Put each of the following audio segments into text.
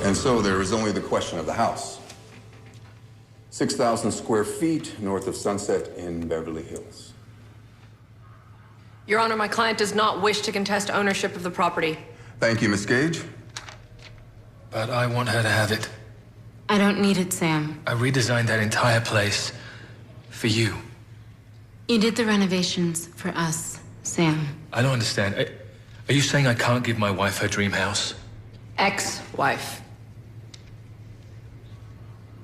And so there is only the question of the house. 6,000 square feet north of Sunset in Beverly Hills. Your Honor, my client does not wish to contest ownership of the property. Thank you, Miss Gage. But I want her to have it. I don't need it, Sam. I redesigned that entire place for you. You did the renovations for us, Sam. I don't understand. Are you saying I can't give my wife her dream house? Ex-wife.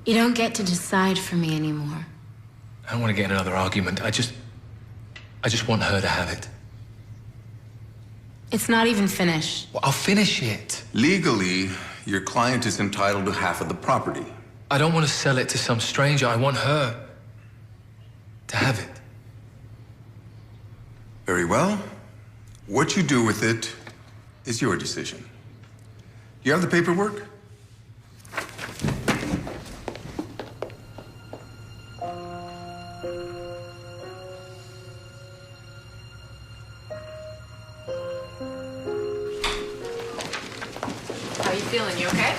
You don't get to decide for me anymore. I don't want to get in another argument. I just want her to have it. It's not even finished. Well, I'll finish it. Legally, your client is entitled to half of the property. I don't want to sell it to some stranger. I want her to have it. Very well. What you do with it is your decision. You have the paperwork? How you feeling? You okay?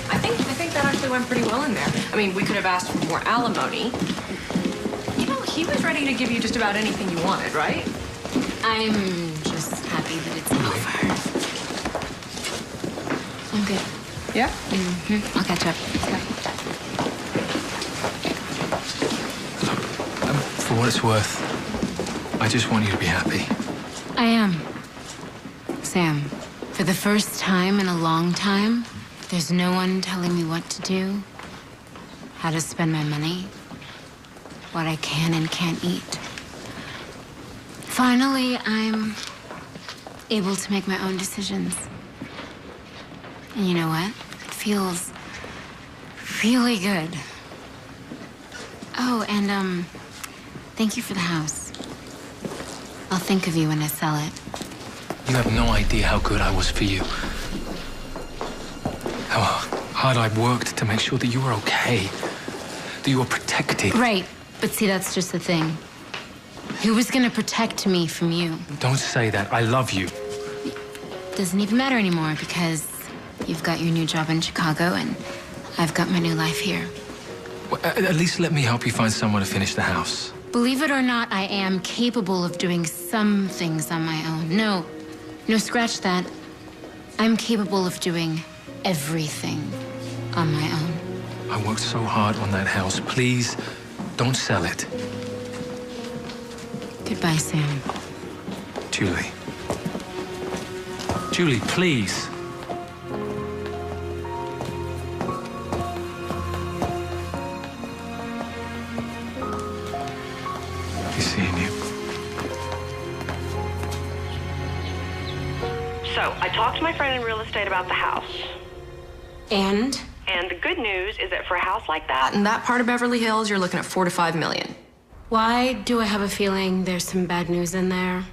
I think that actually went pretty well in there. I mean, we could have asked for more alimony. You know, he was ready to give you just about anything you wanted, right? I'm just happy that it's over. I'm good. Yeah? Mm-hmm. I'll catch up. For what it's worth, I just want you to be happy. I am. Sam, for the first time in a long time, there's no one telling me what to do, how to spend my money, what I can and can't eat. Finally, I'm able to make my own decisions. And you know what? It feels really good. Oh, and thank you for the house. I'll think of you when I sell it. You have no idea how good I was for you. How hard I worked to make sure that you were okay, that you were protected. Right, but see, that's just the thing. Who was gonna protect me from you? Don't say that. I love you. Doesn't even matter anymore because you've got your new job in Chicago and I've got my new life here. Well, at least let me help you find someone to finish the house. Believe it or not, I am capable of doing some things on my own. No, scratch that. I'm capable of doing everything on my own. I worked so hard on that house. Please, don't sell it. Goodbye, Sam. Julie. Julie, please. Be seeing you. So, I talked to my friend in real estate about the house. And? And the good news is that for a house like that, In that part of Beverly Hills, you're looking at $4 to $5 million. Why do I have a feeling there's some bad news in there?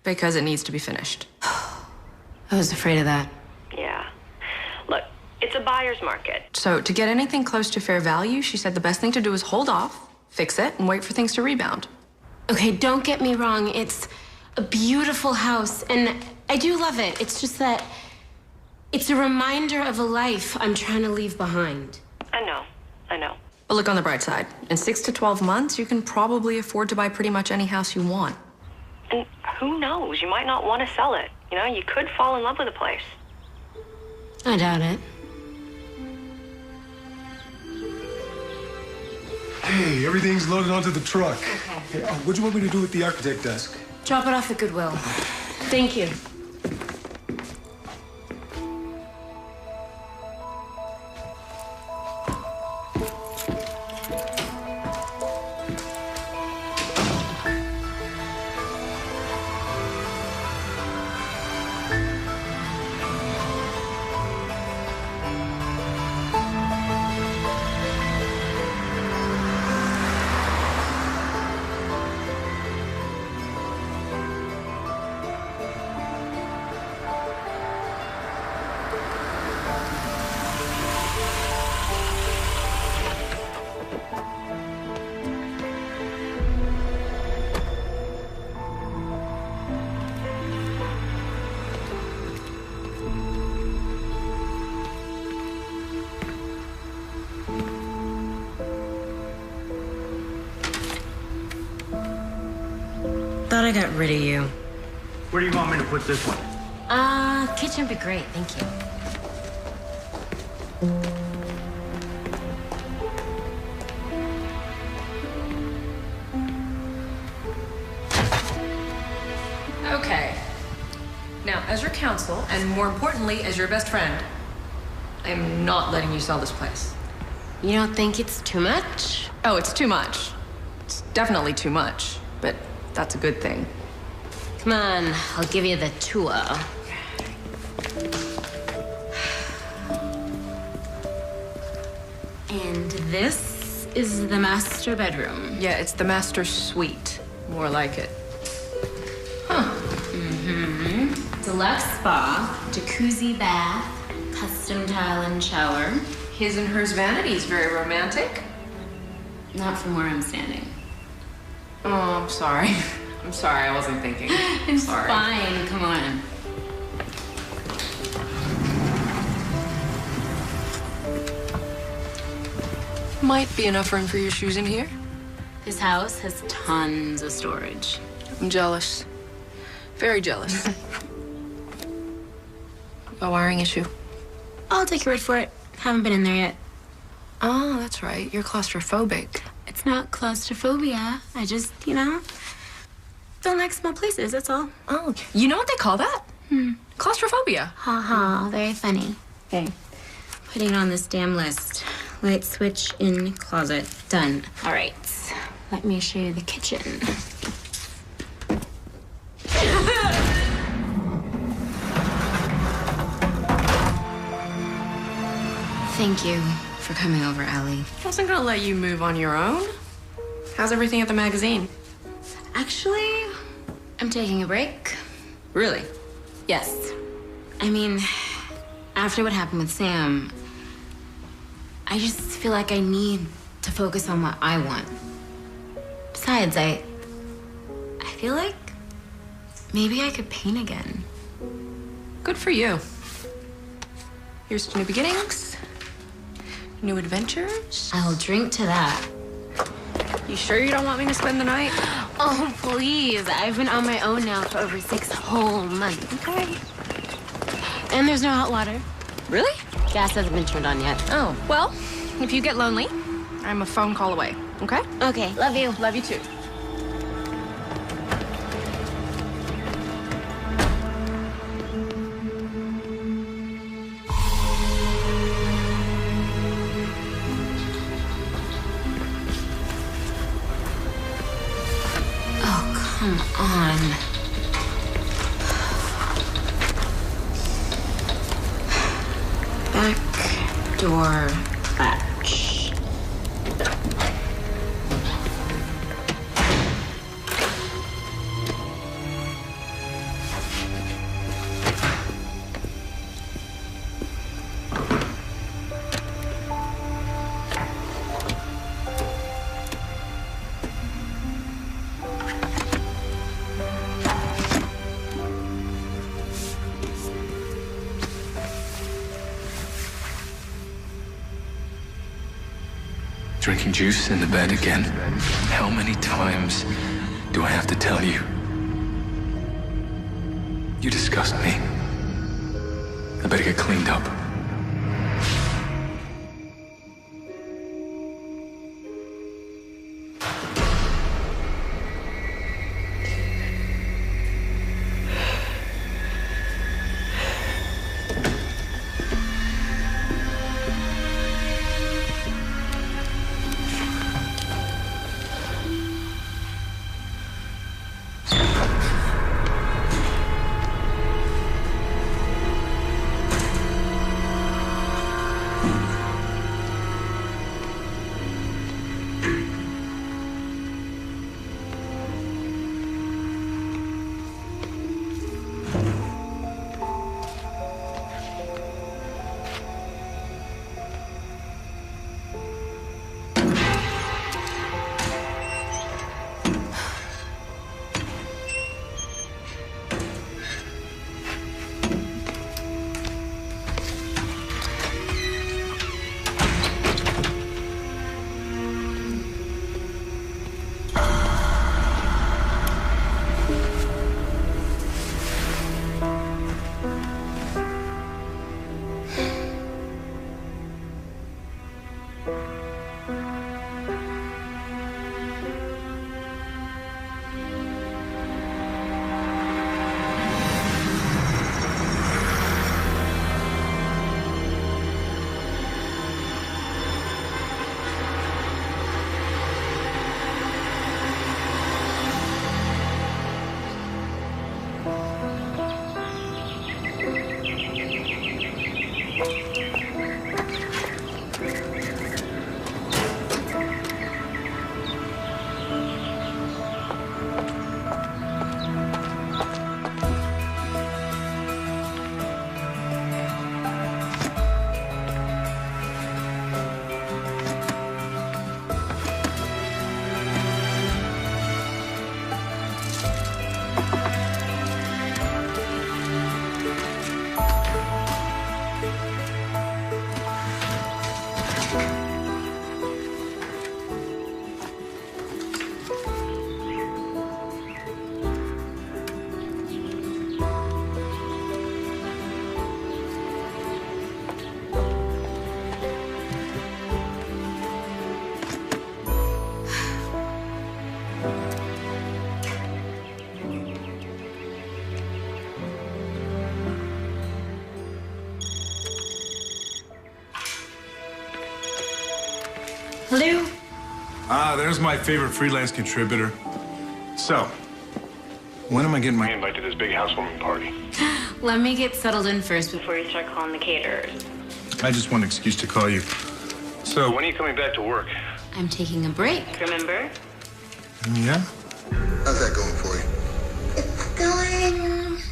Because it needs to be finished. I was afraid of that. yeah. Look, it's a buyer's market. So to get anything close to fair value, she said the best thing to do is hold off, fix it, and wait for things to rebound. Okay, don't get me wrong. It's a beautiful house, and I do love it. It's just that it's a reminder of a life I'm trying to leave behind. I know. But look on the bright side. In 6 to 12 months, you can probably afford to buy pretty much any house you want. And who knows? You might not want to sell it. You know, you could fall in love with the place. I doubt it. Hey, everything's loaded onto the truck. Okay. Hey, what do you want me to do with the architect desk? Drop it off at Goodwill. Thank you. thought I got rid of you. Where do you want me to put this one? Kitchen would be great, thank you. Okay. Now, as your counsel, and more importantly, as your best friend, I am not letting you sell this place. You don't think it's too much? Oh, it's too much. It's definitely too much, but that's a good thing. Come on, I'll give you the tour. And this is the master bedroom. Yeah, it's the master suite. More like it. Deluxe spa, jacuzzi bath, custom tile and shower. His and hers vanity is very romantic. Not from where I'm standing. Oh, I'm sorry. I'm sorry, I wasn't thinking. It's sorry. fine, come on. Might be enough room for your shoes in here. This house has tons of storage. I'm jealous. Very jealous. A wiring issue. I'll take your word for it. Haven't been in there yet. Oh, that's right. You're claustrophobic. It's not claustrophobia. I just, don't like small places, that's all. Oh, you know what they call that? Claustrophobia. Ha ha, very funny. Okay. Putting it on this damn list. Light switch in closet. Done. All right. Let me show you the kitchen. Thank you for coming over, Allie. I wasn't gonna let you move on your own. How's everything at the magazine? Actually, I'm taking a break. Really? Yes. I mean, after what happened with Sam, I just feel like I need to focus on what I want. Besides, I feel like maybe I could paint again. Good for you. Here's to new beginnings, new adventures. I'll drink to that. You sure you don't want me to spend the night? Oh, please. I've been on my own now for over 6 whole months. Okay. And there's no hot water. Really? Gas hasn't been turned on yet. Oh, well, if you get lonely, I'm a phone call away, okay? Okay, love you. Love you too. Oh, come on. Back door latch. Drinking juice in the bed again. How many times do I have to tell you? You disgust me. I better get cleaned up. Hello? Ah, there's my favorite freelance contributor. So, when am I getting my invite to this big housewarming party? Let me get settled in first Before you start calling the caterers. I just want an excuse to call you. So, when are you coming back to work? I'm taking a break. Remember? Yeah? How's that going for you? It's going...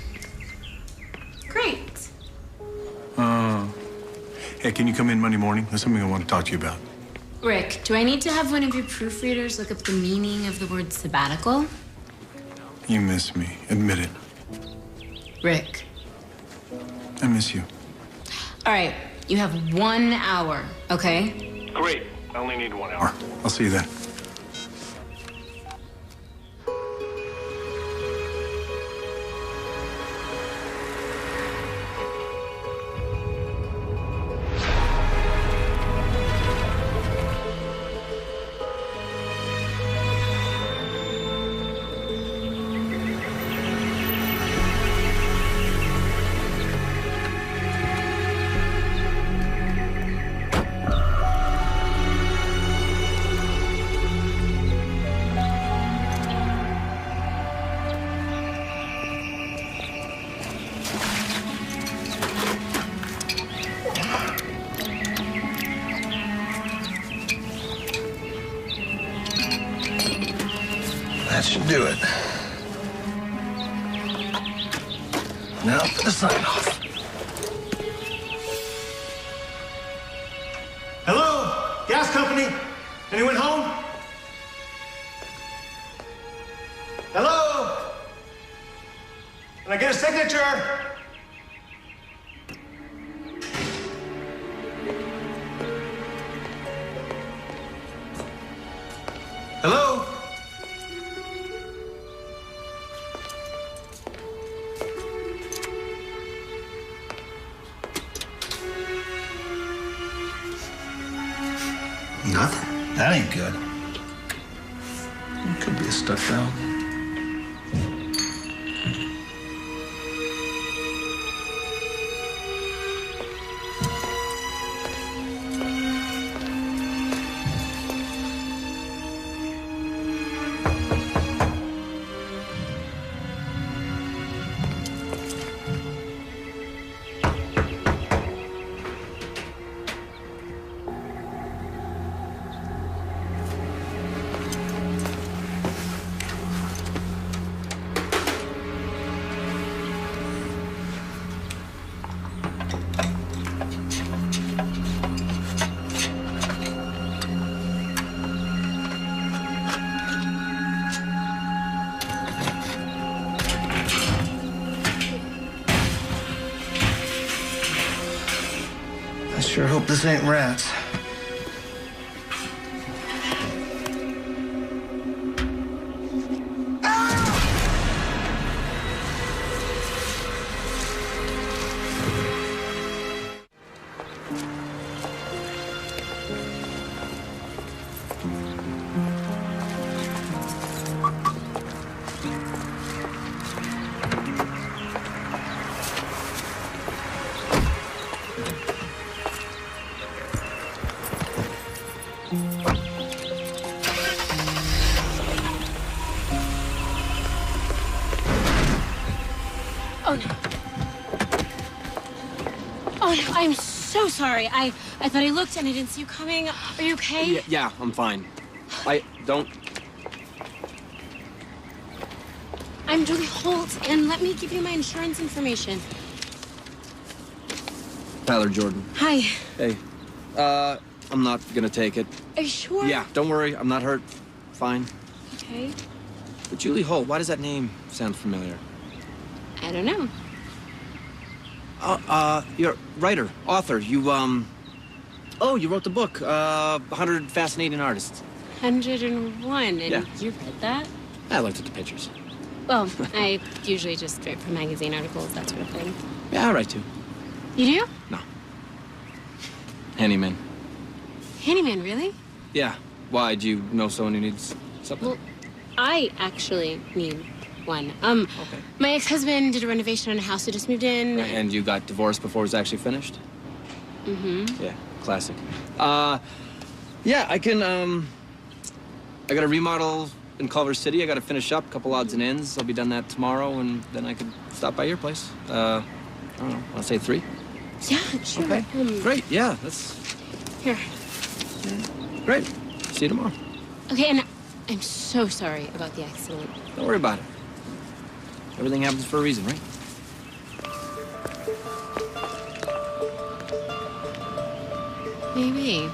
great. Hey, can you come in Monday morning? There's something I want to talk to you about. Rick, do I need to have one of your proofreaders look up the meaning of the word sabbatical? You miss me. Admit it. Rick. I miss you. All right, you have 1 hour, okay? Great. I only need 1 hour. I'll see you then. That should do it. Now for the sign-off. Hello? Gas company? Anyone home? Hello? Can I get a signature? Hello? Nothing. That ain't good. It could be a stuck valve. I sure hope this ain't rats. Oh, no. Oh, no, I'm so sorry. I thought I looked and I didn't see you coming. Are you okay? Yeah, I'm fine. I don't... I'm Julie Holt, and let me give you my insurance information. Tyler Jordan. Hi. Hey. I'm not gonna take it. Are you sure? Yeah, don't worry. I'm not hurt. Fine. Okay. But Julie Holt, why does that name sound familiar? I don't know. You're a writer, author. You, Oh, you wrote the book, 100 Fascinating Artists. 101, and Yeah. you read that? I looked at the pictures. Well, I usually just write for magazine articles, that sort of thing. Yeah, I write too. You do? No. Handyman. Handyman, really? Yeah. Why? Do you know someone who needs something? Well, I actually need one. Okay. My ex-husband did a renovation on a house that just moved in. And you got divorced before it was actually finished? Mm-hmm. Yeah, classic. Yeah, I can, I got a remodel in Culver City. I got to finish up, a couple odds and ends. I'll be done that tomorrow, and then I could stop by your place. I don't know, want to say 3? Yeah, sure. Okay, great, yeah, that's... Here. Great, see you tomorrow. Okay, and I'm so sorry about the accident. Don't worry about it. Everything happens for a reason, right? Maybe.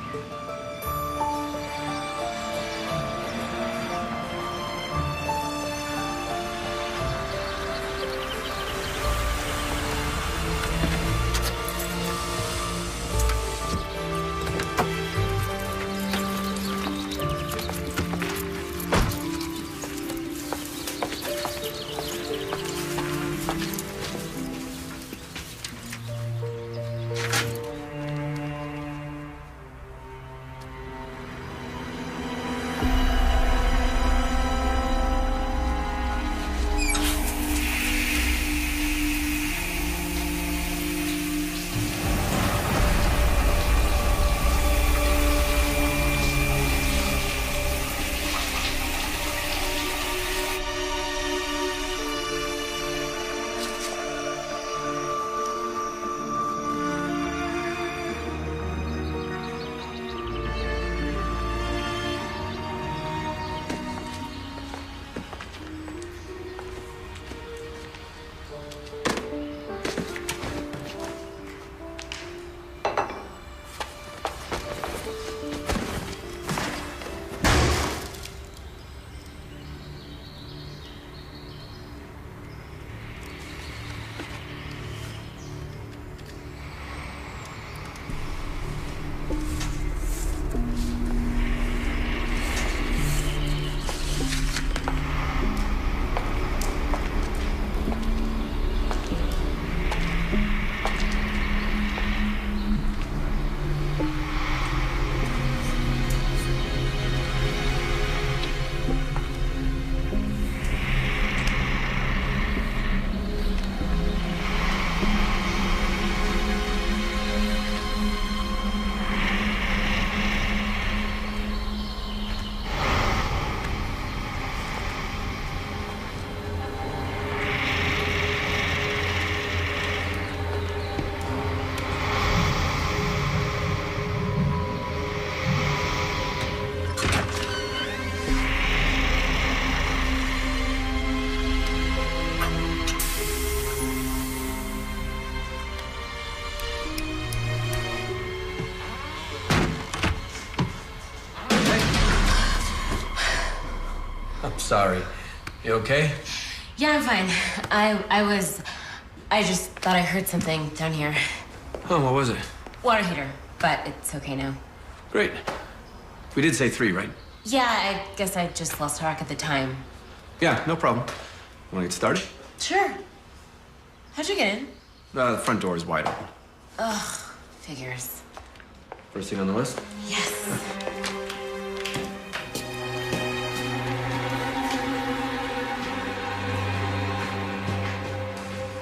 I'm sorry. You okay? Yeah, I'm fine. I just thought I heard something down here. Oh, what was it? Water heater, but it's okay now. Great. We did say 3, right? Yeah, I guess I just lost track at the time. Yeah, no problem. Want to get started? Sure. How'd you get in? The front door is wide open. Ugh, figures. First thing on the list? Yes.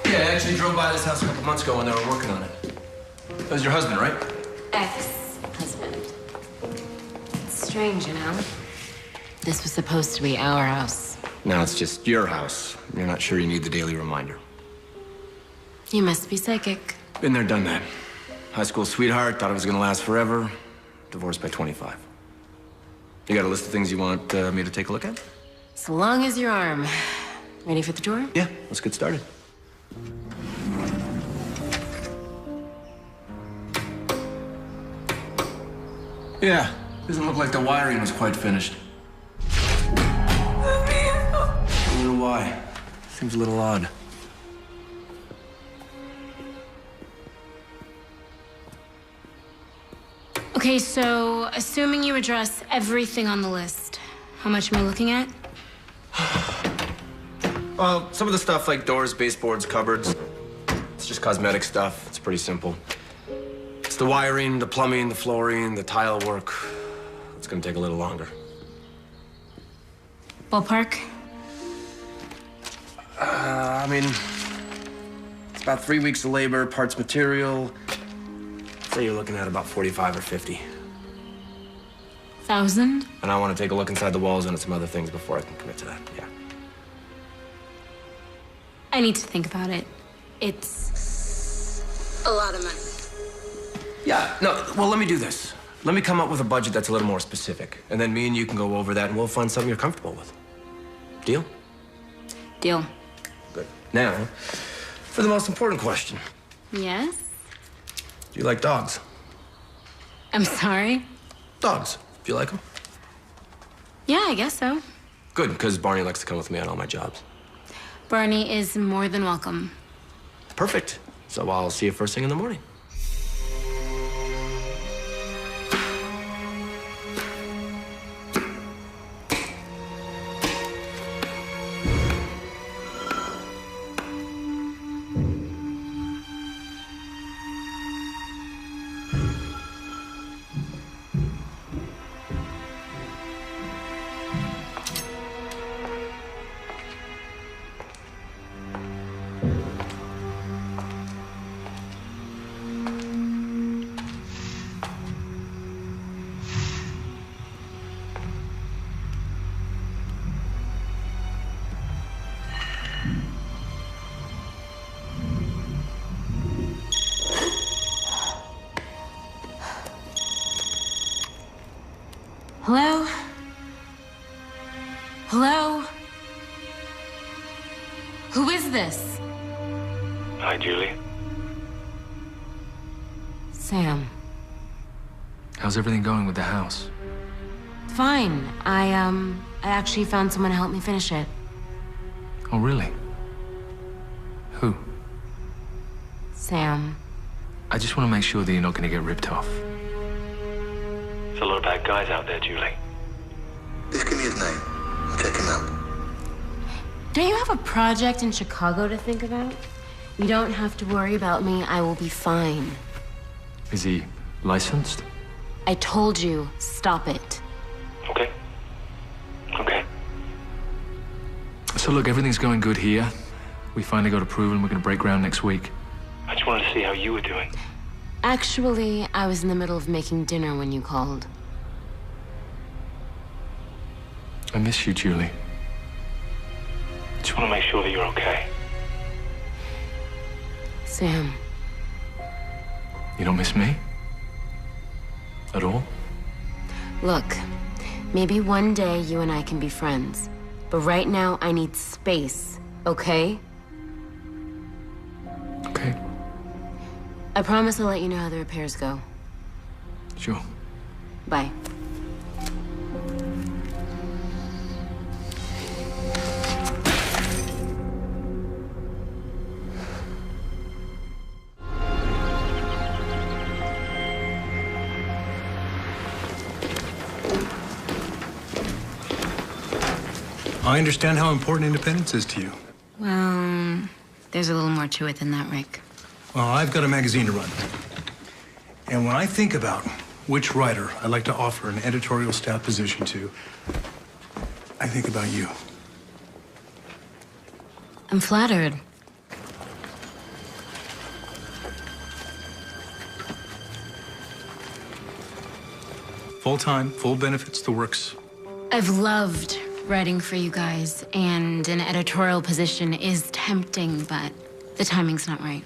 Yeah, I actually drove by this house a couple months ago when they were working on it. That was your husband, right? Ex-husband. It's strange, you know? This was supposed to be our house. Now it's just your house. You're not sure you need the daily reminder. You must be psychic. Been there, done that. High school sweetheart, thought it was gonna last forever. Divorced by 25. You got a list of things you want me to take a look at? As long as your arm. Ready for the tour? Yeah, let's get started. Yeah, doesn't look like the wiring was quite finished. I wonder why. Seems a little odd. Okay, so assuming you address everything on the list, how much am I looking at? Well, some of the stuff like doors, baseboards, cupboards, it's just cosmetic stuff. It's pretty simple. It's the wiring, the plumbing, the flooring, the tile work. It's gonna take a little longer. Ballpark? I mean, it's about 3 weeks of labor, parts, material. Say you're looking at about 45 or 50. 1,000? And I want to take a look inside the walls and at some other things before I can commit to that, yeah. I need to think about it. It's a lot of money. Yeah, no, well, let me do this. Let me come up with a budget that's a little more specific. And then me and you can go over that and we'll find something you're comfortable with. Deal? Deal. Good. Now, for the most important question. Yes? Do you like dogs? I'm sorry? Dogs. Do you like them? Yeah, I guess so. Good, because Barney likes to come with me on all my jobs. Barney is more than welcome. Perfect. So I'll see you first thing in the morning. Hello? Hello? Who is this? Hi, Julie. Sam. How's everything going with the house? Fine. I actually found someone to help me finish it. Oh, really? Who? Sam. I just want to make sure that you're not going to get ripped off. There's a lot of bad guys out there, Julie. Just give me his name. I'll check him out. Don't you have a project in Chicago to think about? You don't have to worry about me. I will be fine. Is he licensed? I told you, stop it. Okay. Okay. So look, everything's going good here. We finally got approval and we're going to break ground next week. I just wanted to see how you were doing. Actually, I was in the middle of making dinner when you called. I miss you, Julie. Just want to make sure that you're okay. Sam. You don't miss me? At all? Look, maybe one day you and I can be friends. But right now, I need space, okay? Okay, I promise I'll let you know how the repairs go. sure. Bye. I understand how important independence is to you. Well, there's a little more to it than that, Rick. Well, I've got a magazine to run. And when I think about which writer I'd like to offer an editorial staff position to, I think about you. I'm flattered. Full-time, full benefits, the works. I've loved writing for you guys, and an editorial position is tempting, but the timing's not right.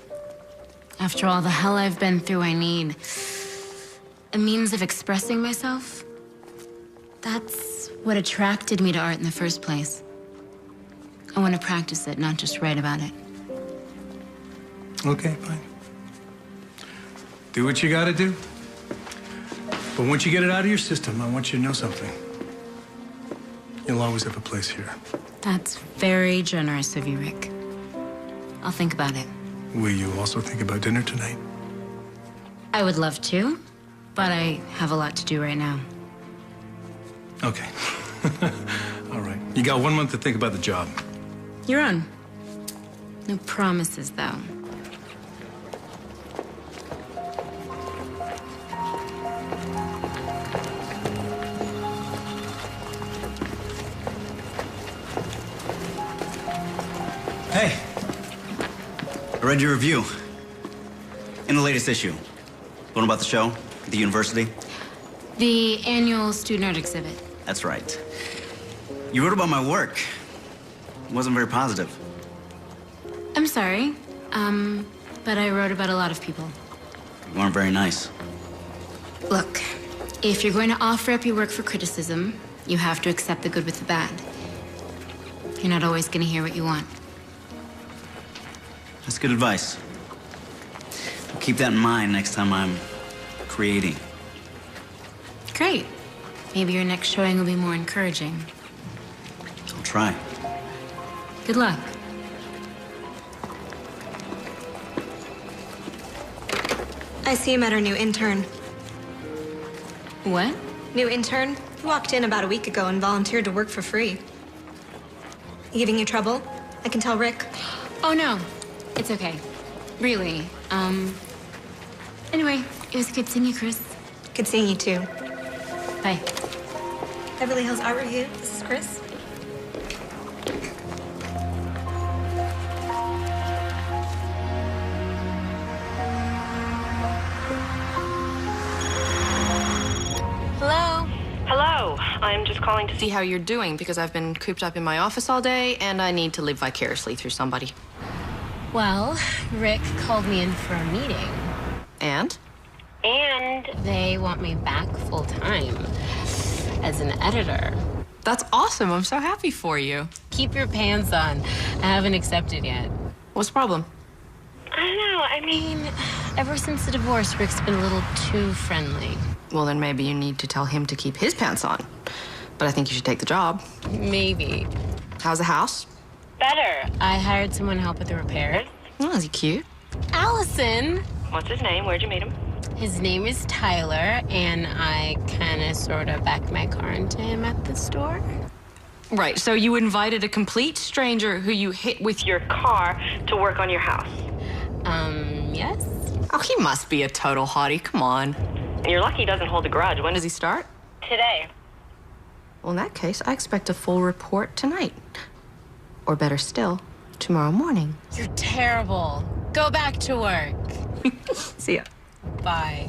After all the hell I've been through, I need a means of expressing myself. That's what attracted me to art in the first place. I want to practice it, not just write about it. Okay, fine. Do what you gotta do. But once you get it out of your system, I want you to know something. You'll always have a place here. That's very generous of you, Rick. I'll think about it. Will you also think about dinner tonight? I would love to, but I have a lot to do right now. Okay. All right. You got 1 month to think about the job. You're on. No promises, though. Hey, I read your review in the latest issue. The one about the show at the university. The annual student art exhibit. That's right. You wrote about my work. It wasn't very positive. I'm sorry, but I wrote about a lot of people. You weren't very nice. Look, if you're going to offer up your work for criticism, you have to accept the good with the bad. You're not always going to hear what you want. That's good advice. I'll keep that in mind next time I'm creating. Great. Maybe your next showing will be more encouraging. I'll try. Good luck. I see you met our new intern. What? New intern? He walked in about a week ago and volunteered to work for free. Giving you trouble? I can tell Rick. Oh, no. It's okay. Really. Anyway, it was good seeing you, Chris. Good seeing you, too. Bye. Beverly Hills Art Review. This is Chris. Hello? Hello. I'm just calling to See how you're doing because I've been cooped up in my office all day and I need to live vicariously through somebody. Well, Rick called me in for a meeting. And? And They want me back full-time as an editor. That's awesome. I'm so happy for you. Keep your pants on. I haven't accepted yet. What's the problem? I don't know. I mean, Ever since the divorce, Rick's been a little too friendly. Well, then maybe you need to tell him to keep his pants on. But I think you should take the job. Maybe. How's the house? better. I hired someone to help with the repairs. Oh, is he cute? Allison. What's his name? Where'd you meet him? His name is Tyler, and I kind of sort of backed my car into him at the store. Right, so you invited a complete stranger who you hit with Your car to work on your house. Yes? Oh, he must be a total hottie. Come on. You're lucky he doesn't hold a grudge. When Does he start? Today. Well, in that case, I expect a full report tonight. Or better still, tomorrow morning. You're terrible. Go back to work. See ya. Bye.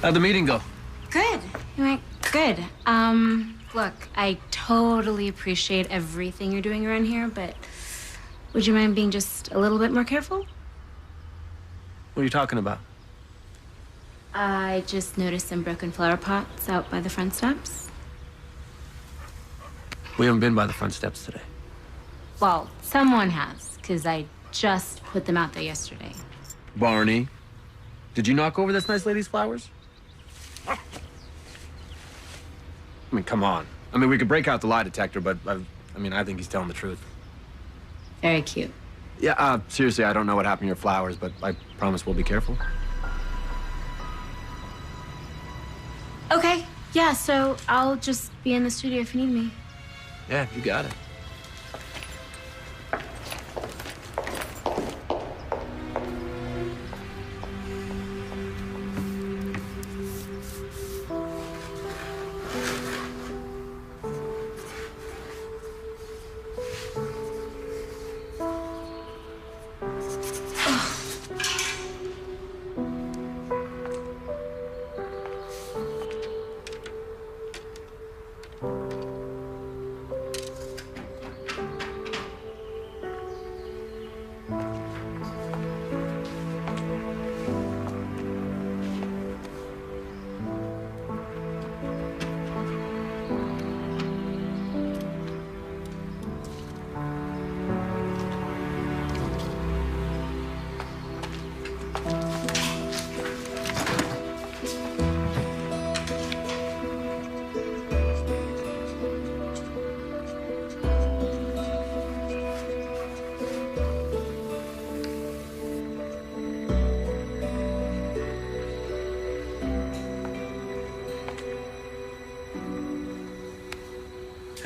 How'd the meeting go? Good. You went good. Look, I totally appreciate everything you're doing around here, but would you mind being just a little bit more careful? What are you talking about? I just noticed some broken flower pots out by the front steps. We haven't been by the front steps today. Well, someone has, because I just put them out there yesterday. Barney, did you knock over this nice lady's flowers? I mean, come on. I mean, we could break out the lie detector, but I think he's telling the truth. Very cute. Yeah, seriously, I don't know what happened to your flowers, but I promise we'll be careful. Okay, yeah, so I'll just be in the studio if you need me. Yeah, you got it.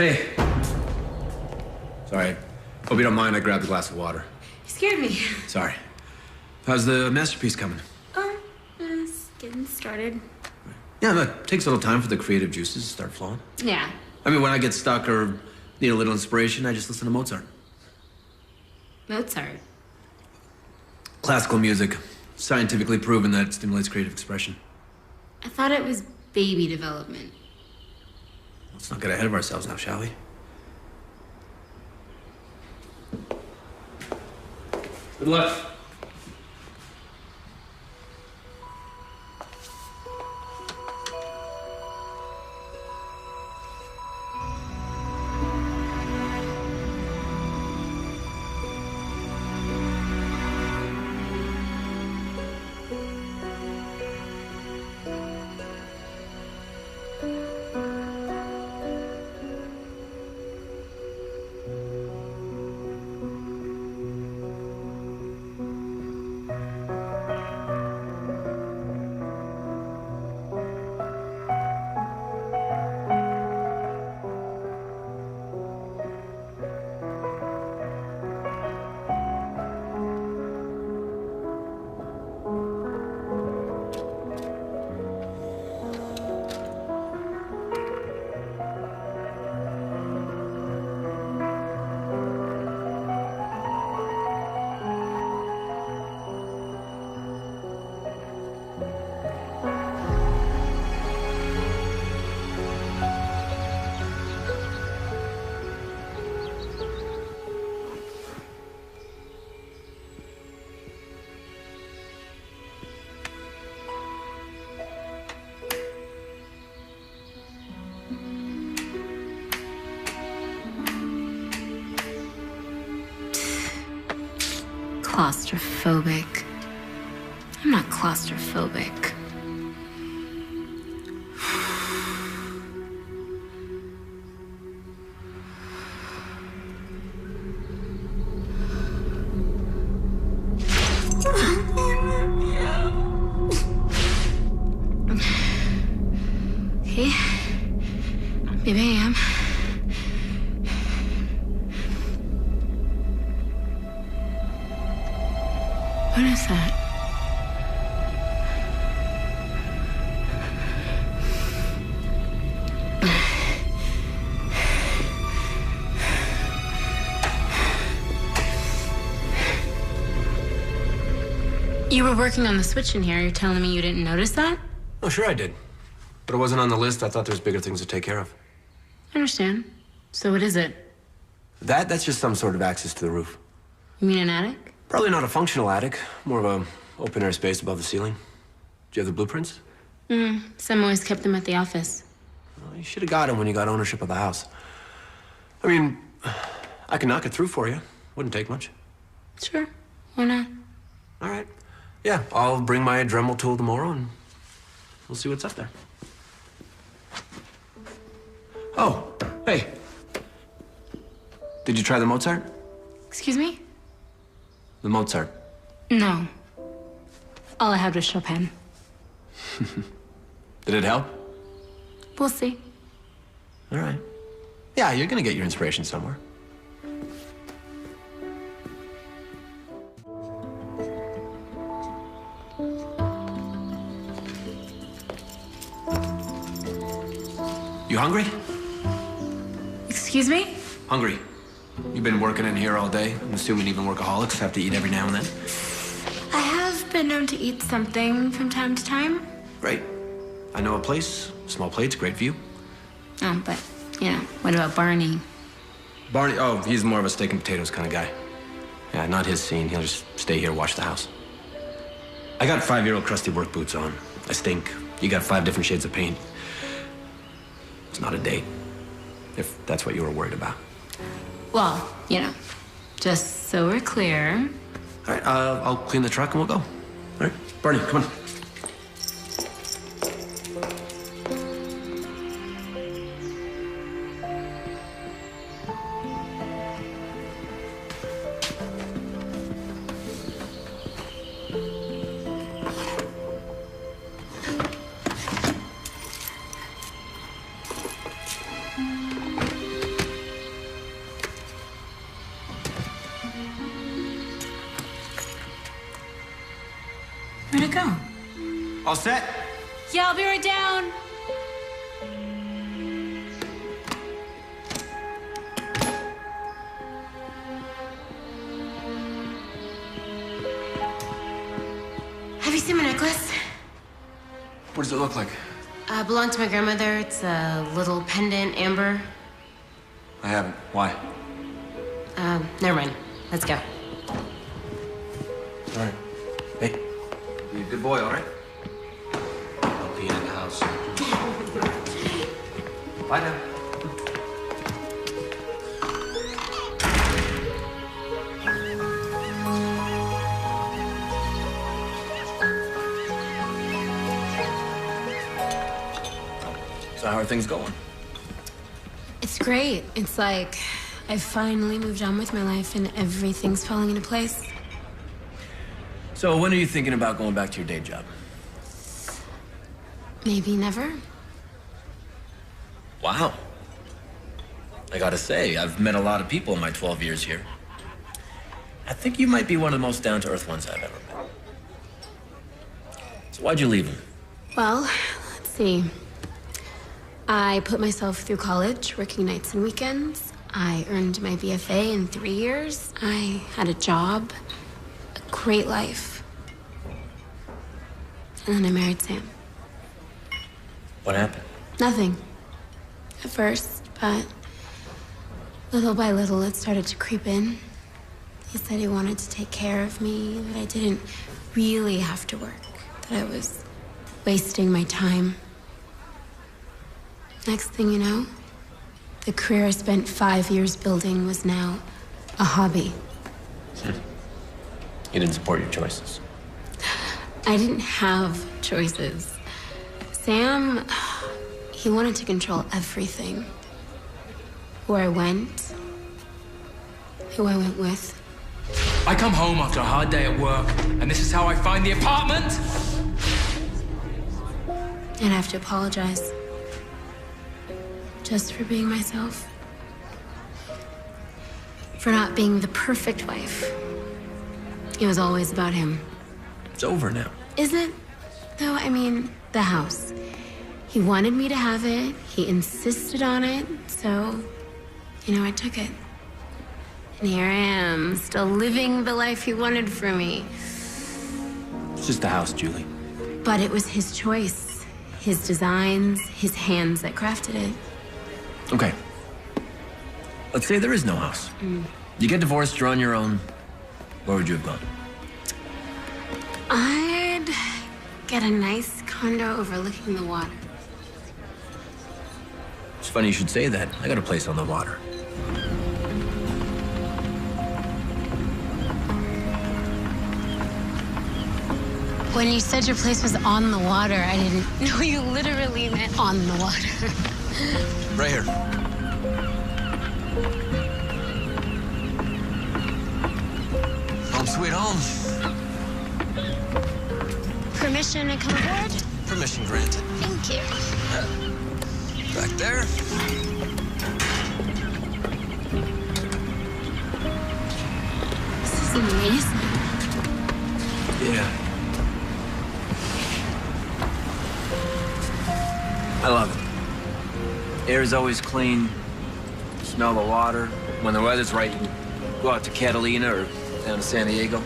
Hey. Sorry. Hope you don't mind I grabbed a glass of water. You scared me. Sorry. How's the masterpiece coming? It's getting started. Yeah, look, it takes a little time for the creative juices to start flowing. Yeah. I mean, when I get stuck or need a little inspiration, I just listen to Mozart. Mozart. Classical music. Scientifically proven that it stimulates creative expression. I thought it was baby development. Let's not get ahead of ourselves now, shall we? Good luck. Claustrophobic. I'm not claustrophobic. Okay. Maybe I am. What is that? You were working on the switch in here. You're telling me you didn't notice that? Oh, sure I did. But it wasn't on the list. I thought there was bigger things to take care of. I understand. So what is it? That's just some sort of access to the roof. You mean an attic? Probably not a functional attic. More of a open air space above the ceiling. Do you have the blueprints? Sam always kept them at the office. Well, you should have got them when you got ownership of the house. I mean, I can knock it through for you. Wouldn't take much. Sure. Why not? All right. Yeah, I'll bring my Dremel tool tomorrow and we'll see what's up there. Oh, hey. Did you try the Mozart? Excuse me? The Mozart. No. All I had was Chopin. Did it help? We'll see. All right. Yeah, you're gonna get your inspiration somewhere. You hungry? Excuse me? Hungry. You've been working in here all day. I'm assuming even workaholics have to eat every now and then. I have been known to eat something from time to time. Great. I know a place. Small plates, great view. Oh, but, you know, what about Barney? Barney, oh, he's more of a steak and potatoes kind of guy. Yeah, not his scene. He'll just stay here, watch the house. I got 5-year-old crusty work boots on. I stink. You got 5 different shades of paint. It's not a date, if that's what you were worried about. Well, you know, just so we're clear. All right, I'll clean the truck and we'll go. All right, Barney, come on. Where'd it go? All set? Yeah, I'll be right down. Have you seen my necklace? What does it look like? Belonged to my grandmother. It's a little pendant, amber. I haven't. Why? Never mind. Let's go. All right. Hey, be a good boy, all right? I'll be in the house. Bye now. So how are things going? It's great. It's like I've finally moved on with my life and everything's falling into place. So when are you thinking about going back to your day job? Maybe never. Wow. I gotta say, I've met a lot of people in my 12 years here. I think you might be one of the most down-to-earth ones I've ever met. So why'd you leave them? Well, let's see. I put myself through college, working nights and weekends. I earned my BFA in 3 years. I had a job, a great life. And then I married Sam. What happened? Nothing. At first, but little by little it started to creep in. He said he wanted to take care of me, that I didn't really have to work, that I was wasting my time. Next thing you know, the career I spent 5 years building was now a hobby. He didn't support your choices. I didn't have choices. Sam, he wanted to control everything. Where I went, who I went with. I come home after a hard day at work, and this is how I find the apartment? And I have to apologize. Just for being myself. For not being the perfect wife. It was always about him. It's over now. Is it? Though, I mean, the house. He wanted me to have it. He insisted on it. So, I took it. And here I am, still living the life he wanted for me. It's just the house, Julie. But it was his choice. His designs, his hands that crafted it. Okay. Let's say there is no house. You get divorced, you're on your own. Where would you have gone? I'd get a nice condo overlooking the water. It's funny you should say that. I got a place on the water. When you said your place was on the water, I didn't know you literally meant on the water. Right here. Home sweet home. Permission to come aboard? Permission granted. Thank you. Back there. This is amazing. Yeah. I love it. Air's always clean. Smell the water. When the weather's right, you can go out to Catalina or down to San Diego.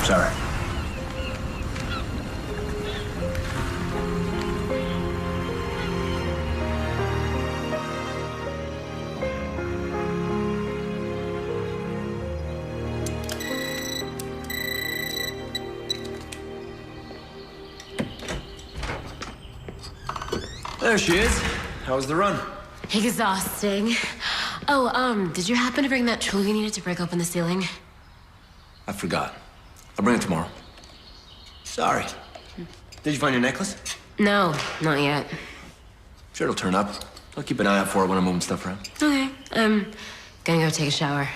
Sorry. There she is. How was the run? Exhausting. Oh, did you happen to bring that tool you needed to break open the ceiling? I forgot. I'll bring it tomorrow. Sorry. Did you find your necklace? No, not yet. Sure it'll turn up. I'll keep an eye out for it when I'm moving stuff around. Okay, I'm gonna go take a shower.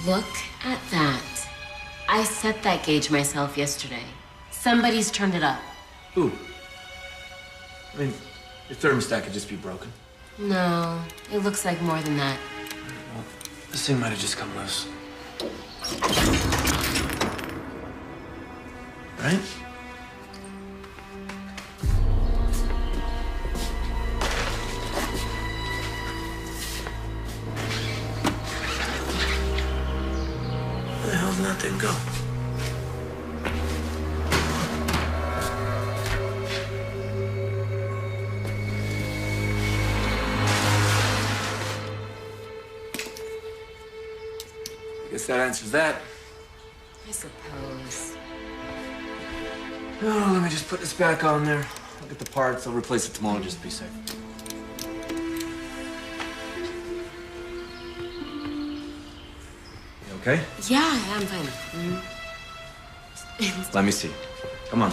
Look at that. I set that gauge myself yesterday. Somebody's turned it up. Who? I mean, your thermostat could just be broken. No, it looks like more than that. Well, this thing might have just come loose. Right? Where the hell did that thing go? I guess that answers that. I suppose. Oh, let me just put this back on there. I'll get the parts. I'll replace it tomorrow just to be safe. You okay? Yeah, I'm fine. Let me see. Come on.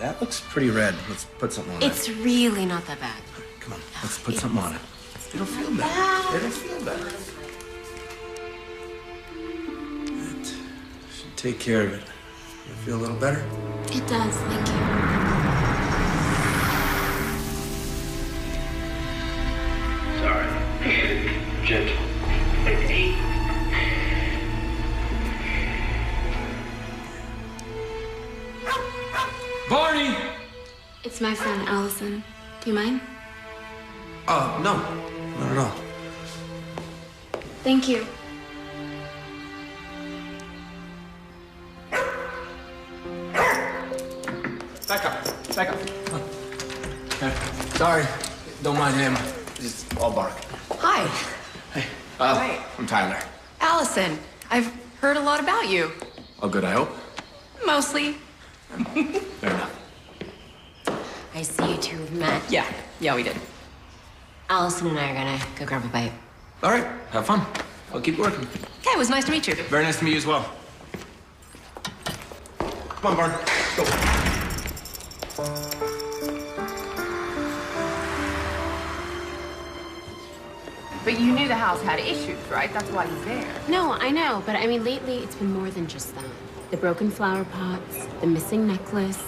That looks pretty red. Let's put something on It's really not that bad. it. Come on. Let's put something on it. It'll feel better. It'll feel better. That should take care of it. You feel a little better? It does, thank you. Sorry. Gentle. Barney! It's my friend, Allison. Do you mind? No. Not at all. Thank you. Back up. Back up. Okay. Sorry. Don't mind him. Just all bark. Hi, Hey. Hi. I'm Tyler. Allison. I've heard a lot about you. All good, I hope? Mostly. Fair enough. I see you two have met. Yeah, we did. Allison and I are gonna go grab a bite. All right. Have fun. I'll keep working. Okay, it was nice to meet you. Very nice to meet you as well. Come on, Barn. Go. But you knew the house had issues, right? That's why he's there. No, I know, but I mean, lately it's been more than just that. The broken flower pots, the missing necklace,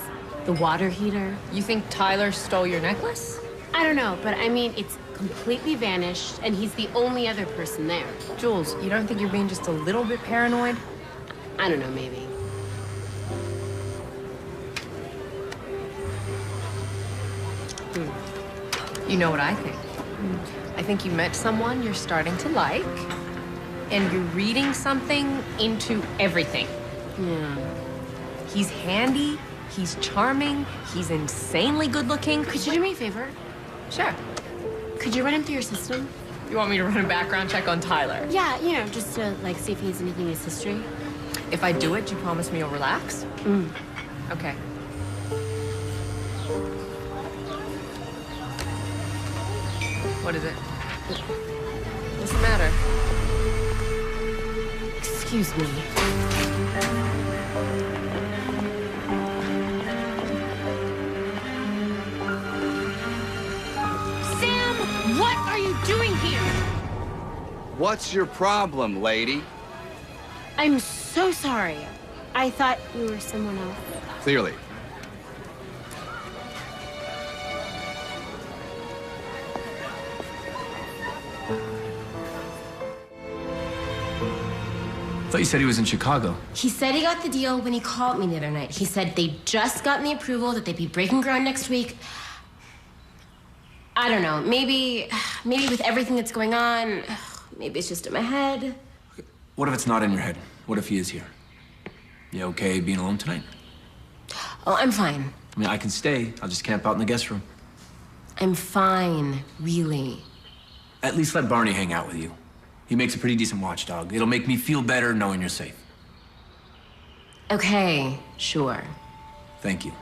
the water heater. You think Tyler stole your necklace? I don't know, but I mean, it's completely vanished, and he's the only other person there. Jules, you don't think you're being just a little bit paranoid? I don't know, maybe. You know what I think? I think you met someone you're starting to like, and you're reading something into everything. Yeah. He's handy, he's charming, he's insanely good looking. Could you do me a favor? Sure. Could you run him through your system? You want me to run a background check on Tyler? Yeah, you know, just to, like, see if he has anything in his history. If I do it, do you promise me you'll relax? Okay. What is it? What's the matter? Excuse me. Sam, what are you doing here? What's your problem, lady? I'm so sorry. I thought you were someone else. Clearly. thought you said he was in Chicago. He said he got the deal when he called me the other night. He said they'd just gotten the approval that they'd be breaking ground next week. I don't know. Maybe with everything that's going on, maybe it's just in my head. What if it's not in your head? What if he is here? You okay being alone tonight? Oh, I'm fine. I mean, I can stay. I'll just camp out in the guest room. I'm fine, really. At least let Barney hang out with you. He makes a pretty decent watchdog. It'll make me feel better knowing you're safe. Okay, sure. Thank you.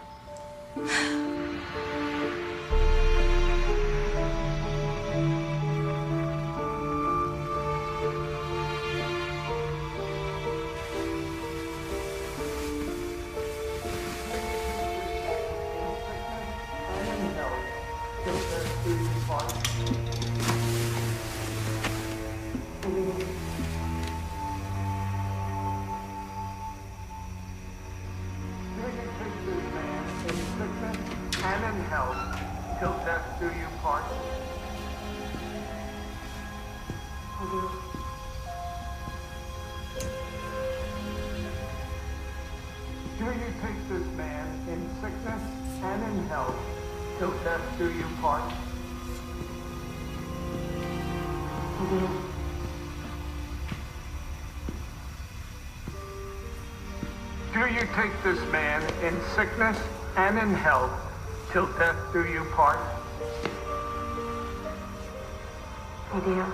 'Til death do you part. I do.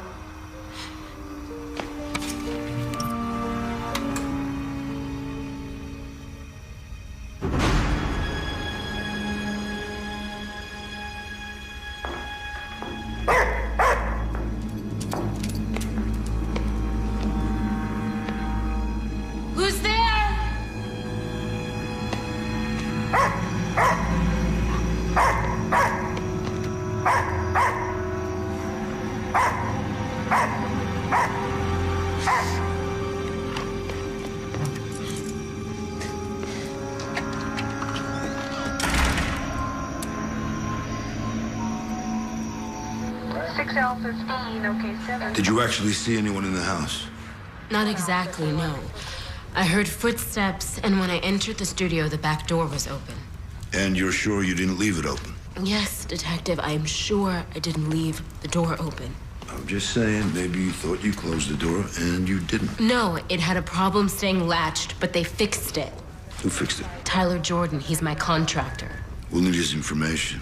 Who's there? Did you actually see anyone in the house? Not exactly, no. I heard footsteps, and when I entered the studio, the back door was open. And you're sure you didn't leave it open? Yes, Detective, I am sure I didn't leave the door open. I'm just saying, maybe you thought you closed the door and you didn't. No, it had a problem staying latched, but they fixed it. Who fixed it? Tyler Jordan, he's my contractor. We'll need his information.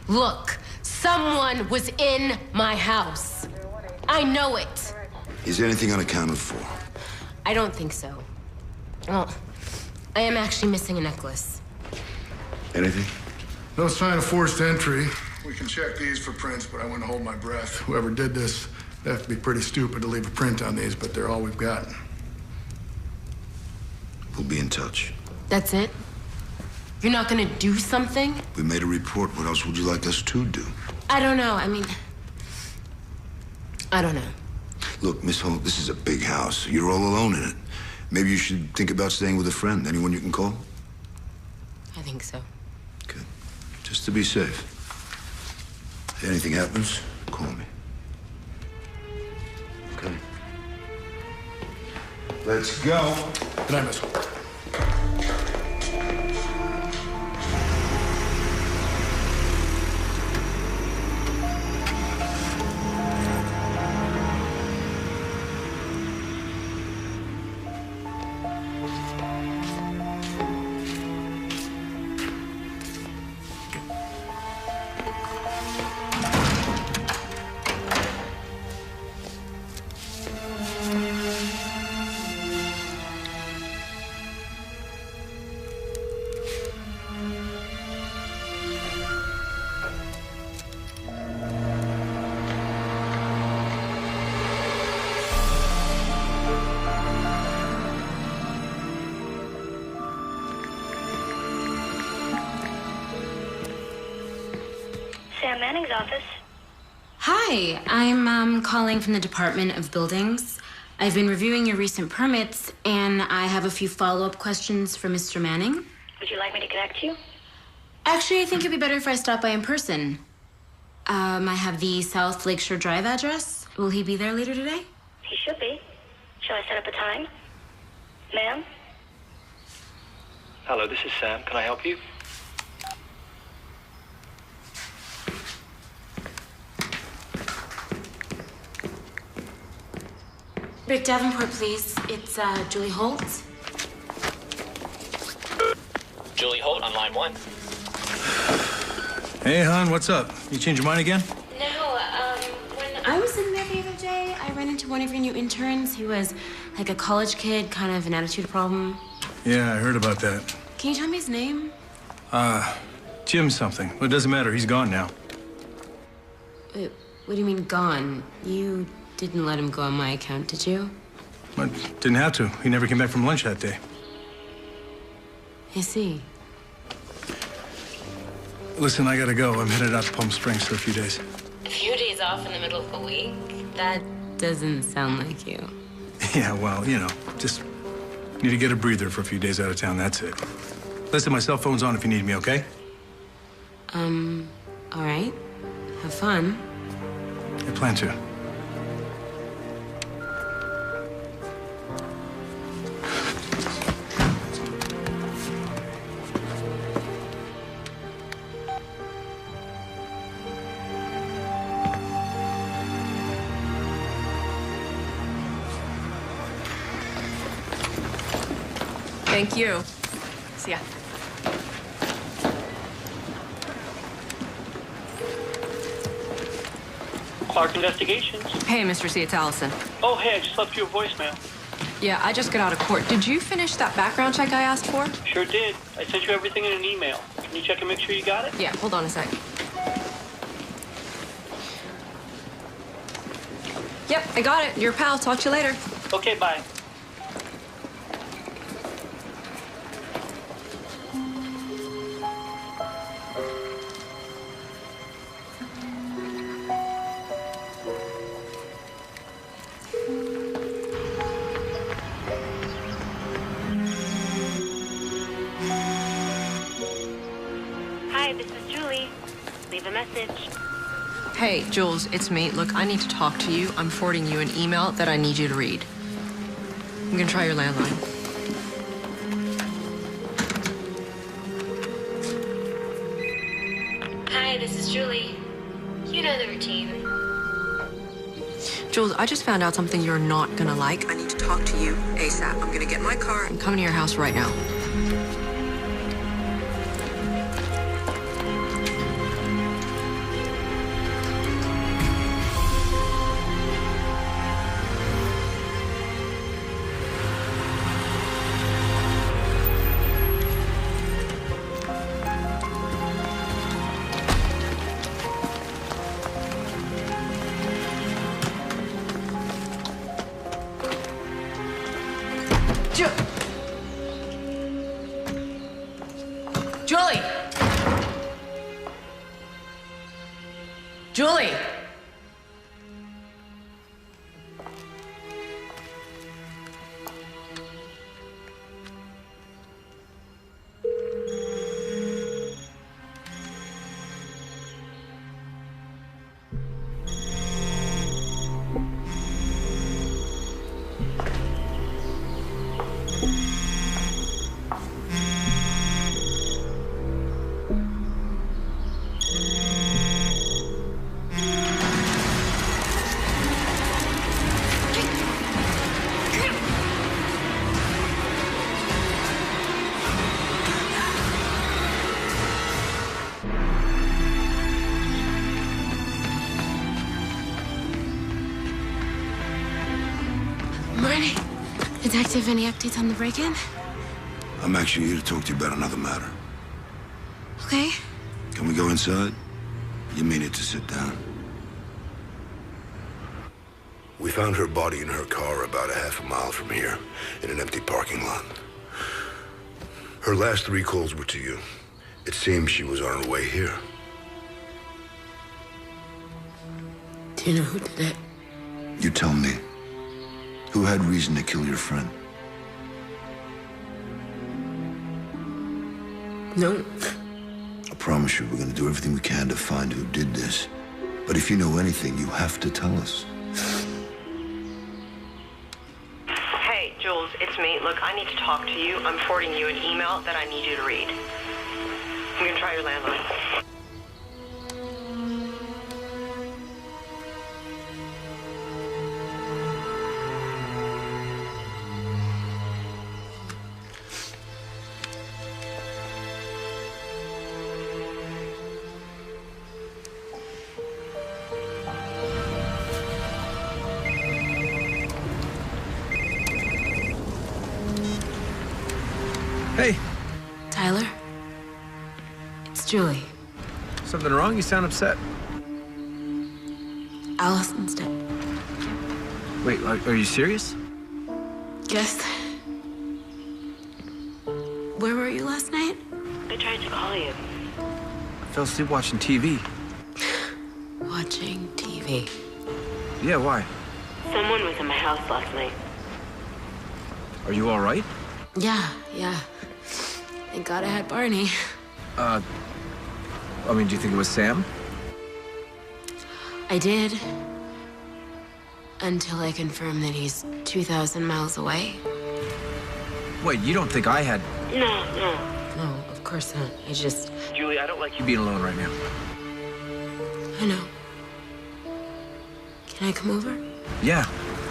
Look, someone was in my house. I know it. Is anything unaccounted for? I don't think so. Well, I am actually missing a necklace. Anything? No sign of forced entry. We can check these for prints, but I wouldn't hold my breath. Whoever did this, they have to be pretty stupid to leave a print on these, but they're all we've got. We'll be in touch. That's it? You're not gonna do something? We made a report. What else would you like us to do? I don't know. I don't know. Look, Miss Holt, this is a big house. You're all alone in it. Maybe you should think about staying with a friend. Anyone you can call? I think so. Good. Just to be safe. If anything happens, call me. Okay. Let's go. Good night, Miss Holt. Sam Manning's office. Hi, I'm calling from the Department of Buildings. I've been reviewing your recent permits, and I have a few follow-up questions for Mr. Manning. Would you like me to connect you? Actually, I think it'd be better if I stop by in person. I have the South Lakeshore Drive address. Will he be there later today? He should be. Shall I set up a time? Ma'am? Hello, this is Sam. Can I help you? Rick Davenport, please. It's Julie Holt. Julie Holt on line 1. Hey, hon, what's up? You change your mind again? No, when I was in there the other day, I ran into one of your new interns. He was like a college kid, kind of an attitude problem. Yeah, I heard about that. Can you tell me his name? Jim something. Well, it doesn't matter. He's gone now. Wait, what do you mean gone? You didn't let him go on my account, did you? I didn't have to. He never came back from lunch that day. I see. Listen, I gotta go. I'm headed out to Palm Springs for a few days. A few days off in the middle of the week? That doesn't sound like you. Yeah, well, you know, just need to get a breather for a few days out of town, that's it. Listen, my cell phone's on if you need me, okay? All right. Have fun. I plan to. Thank you. See ya. Clark Investigations. Hey, Mr. C, it's Allison. Oh, hey, I just left you a voicemail. Yeah, I just got out of court. Did you finish that background check I asked for? Sure did. I sent you everything in an email. Can you check and make sure you got it? Yeah, hold on a sec. Yep, I got it. Your pal. Talk to you later. Okay, bye. Hi, this is Julie. Leave a message. Hey, Jules, it's me. Look, I need to talk to you. I'm forwarding you an email that I need you to read. I'm gonna try your landline. Hi, this is Julie. You know the routine. Jules, I just found out something you're not gonna like. I need to talk to you ASAP. I'm gonna get in my car. I'm coming to your house right now. Julie! Julie! Morning. Detective, any updates on the break-in? I'm actually here to talk to you about another matter. Okay. Can we go inside? You mean it to sit down? We found her body in her car about a half a mile from here, in an empty parking lot. Her last 3 calls were to you. It seems she was on her way here. Do you know who did it? You tell me. Who had reason to kill your friend? No. I promise you we're gonna do everything we can to find who did this. But if you know anything, you have to tell us. Hey, Jules, it's me. Look, I need to talk to you. I'm forwarding you an email that I need you to read. I'm gonna try your landline. Hey. Tyler? It's Julie. Something wrong? You sound upset. Allison's dead. Wait, are you serious? Yes. Where were you last night? I tried to call you. I fell asleep watching TV. Watching TV. Yeah, why? Someone was in my house last night. Are you all right? Yeah. Thank God I had Barney. I mean, do you think it was Sam? I did. Until I confirmed that he's 2,000 miles away. Wait, you don't think I had... No. No, of course not. I just... Julie, I don't like you being alone right now. I know. Can I come over? Yeah,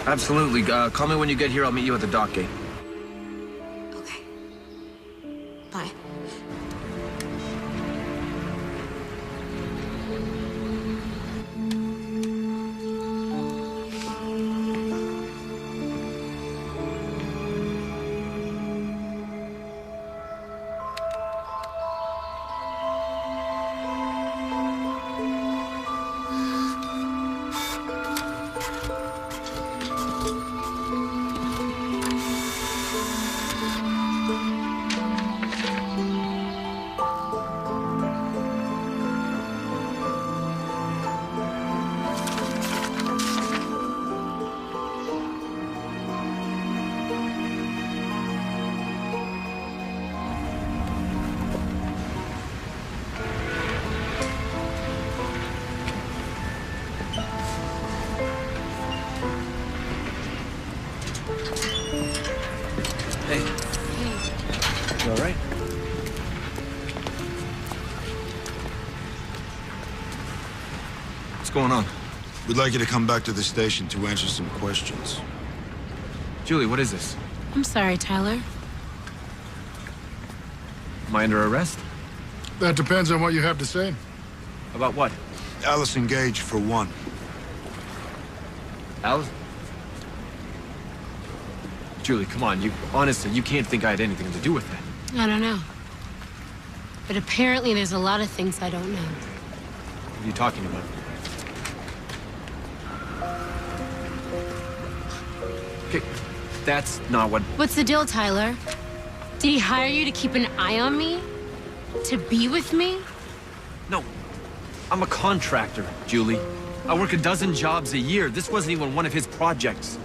absolutely. Call me when you get here. I'll meet you at the dock gate. Okay. Bye. Hey. You all right? What's going on? We'd like you to come back to the station to answer some questions. Julie, what is this? I'm sorry, Tyler. Am I under arrest? That depends on what you have to say. About what? Allison Gage, for one. Alice? Julie, come on. Honestly, you can't think I had anything to do with that. I don't know. But apparently there's a lot of things I don't know. What are you talking about? Okay, that's not what... What's the deal, Tyler? Did he hire you to keep an eye on me? To be with me? No. I'm a contractor, Julie. I work a dozen jobs a year. This wasn't even one of his projects.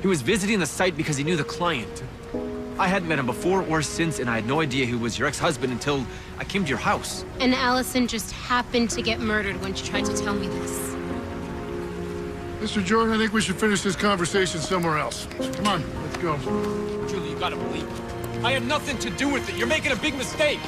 He was visiting the site because he knew the client. I hadn't met him before or since, and I had no idea he was your ex-husband until I came to your house. And Allison just happened to get murdered when she tried to tell me this. Mr. Jordan, I think we should finish this conversation somewhere else. Come on, let's go. Julie, you gotta believe me. I had nothing to do with it. You're making a big mistake.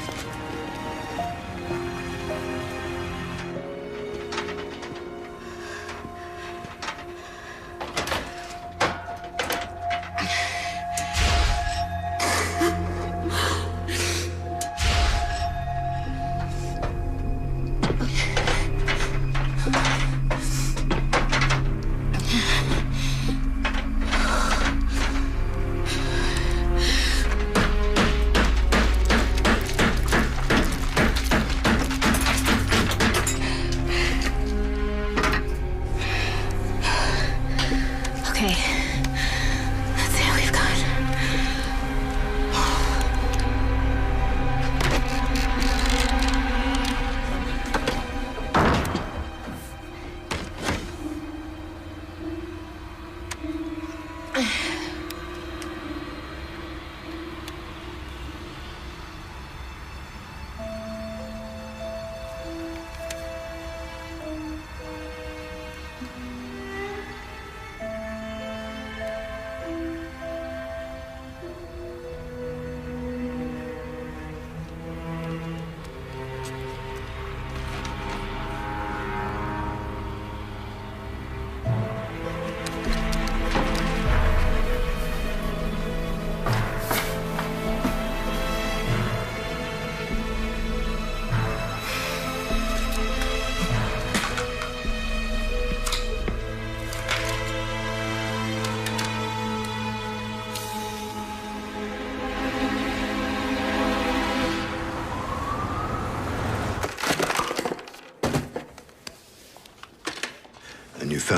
Okay. Let's see what we've got.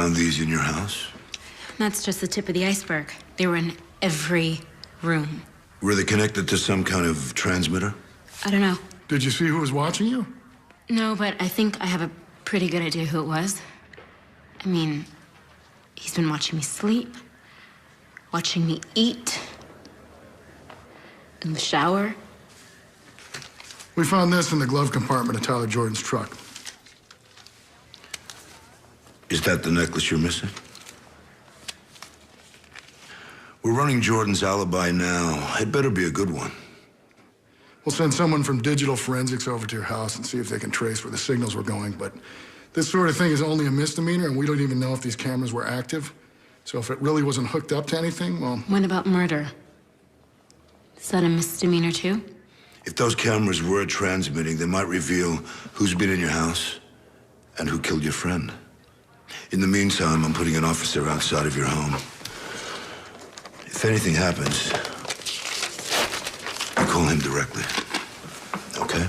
found these in your house? That's just the tip of the iceberg. They were in every room. Were they connected to some kind of transmitter? I don't know. Did you see who was watching you? No, but I think I have a pretty good idea who it was. I mean, he's been watching me sleep, watching me eat, in the shower. We found this in the glove compartment of Tyler Jordan's truck. Is that the necklace you're missing? We're running Jordan's alibi now. It better be a good one. We'll send someone from digital forensics over to your house and see if they can trace where the signals were going, but this sort of thing is only a misdemeanor, and we don't even know if these cameras were active. So if it really wasn't hooked up to anything, well... What about murder? Is that a misdemeanor too? If those cameras were transmitting, they might reveal who's been in your house and who killed your friend. In the meantime, I'm putting an officer outside of your home. If anything happens, you call him directly. Okay?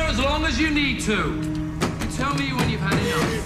As long as you need to. You tell me when you've had enough.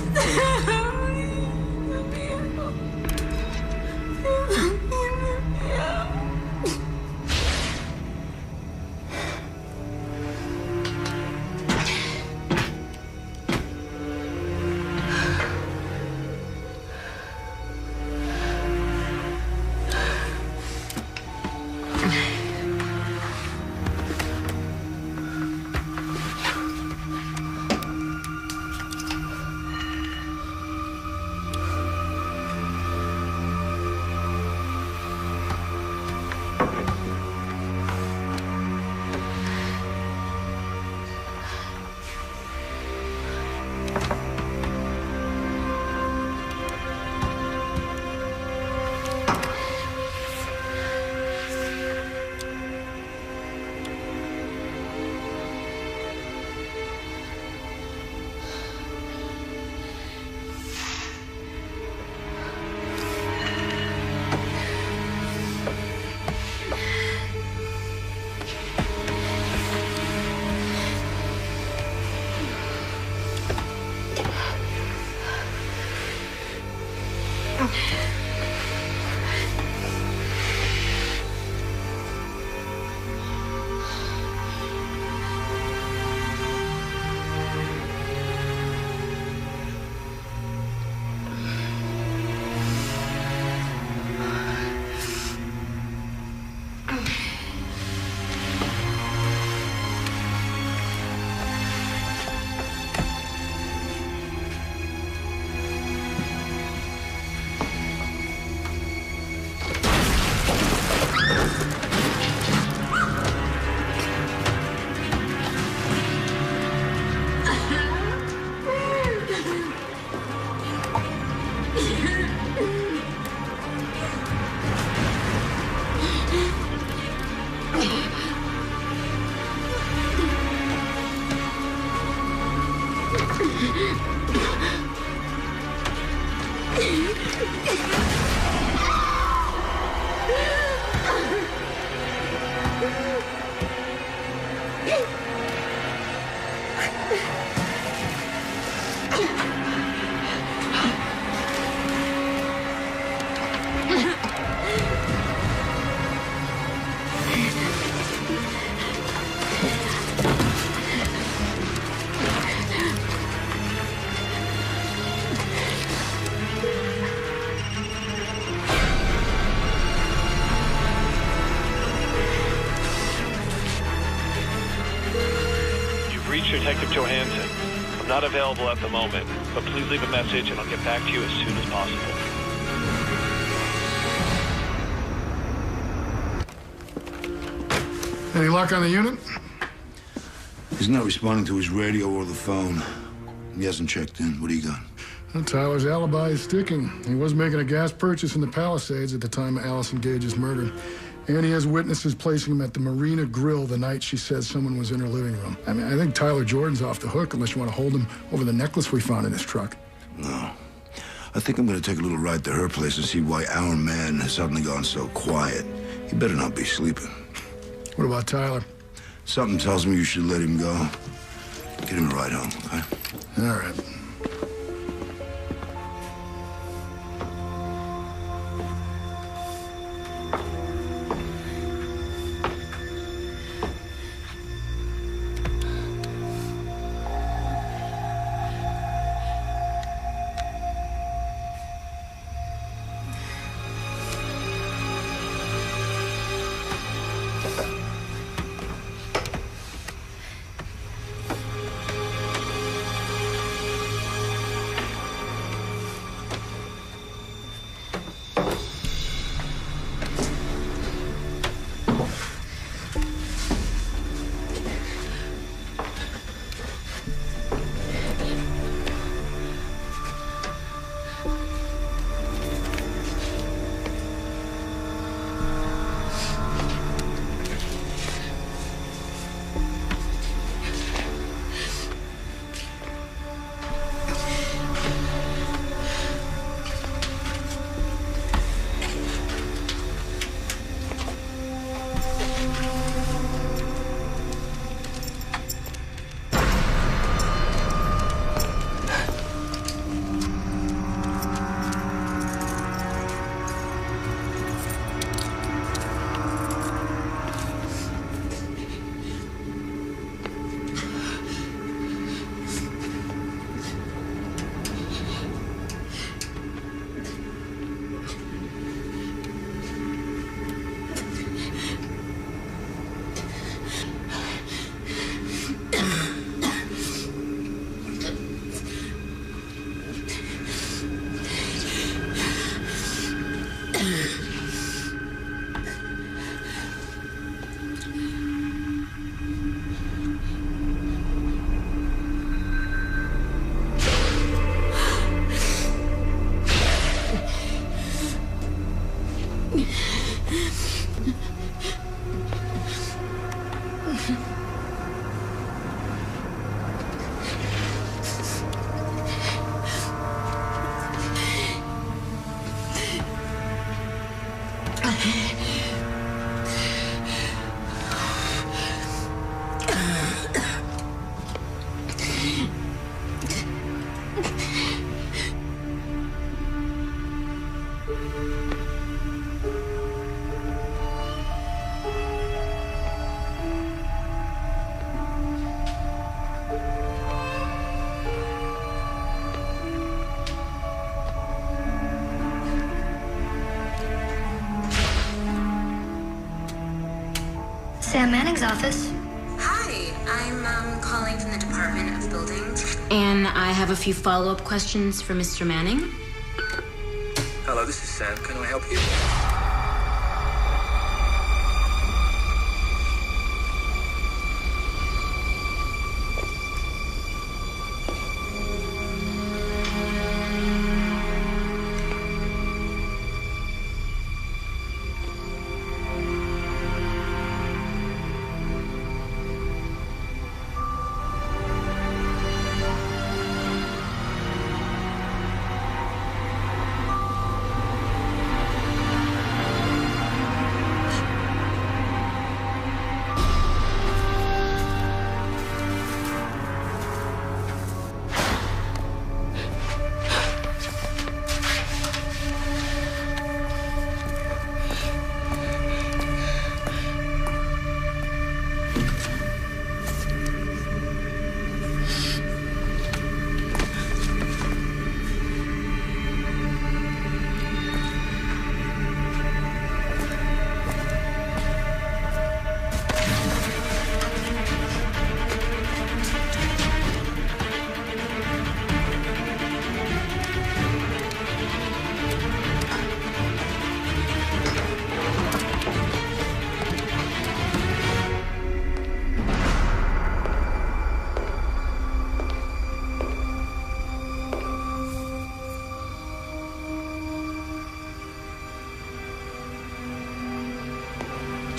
Detective Johansson. I'm not available at the moment, but please leave a message and I'll get back to you as soon as possible. Any luck on the unit? He's not responding to his radio or the phone. He hasn't checked in. What do you got? Well, Tyler's alibi is sticking. He was making a gas purchase in the Palisades at the time of Allison Gage's murder. And he has witnesses placing him at the Marina Grill the night she said someone was in her living room. I mean, I think Tyler Jordan's off the hook unless you want to hold him over the necklace we found in his truck. No. I think I'm going to take a little ride to her place and see why our man has suddenly gone so quiet. He better not be sleeping. What about Tyler? Something tells me you should let him go. Get him a ride home, okay? All right. Sam Manning's office. Hi, I'm calling from the Department of Buildings. And I have a few follow-up questions for Mr. Manning. Hello, this is Sam. Can I help you?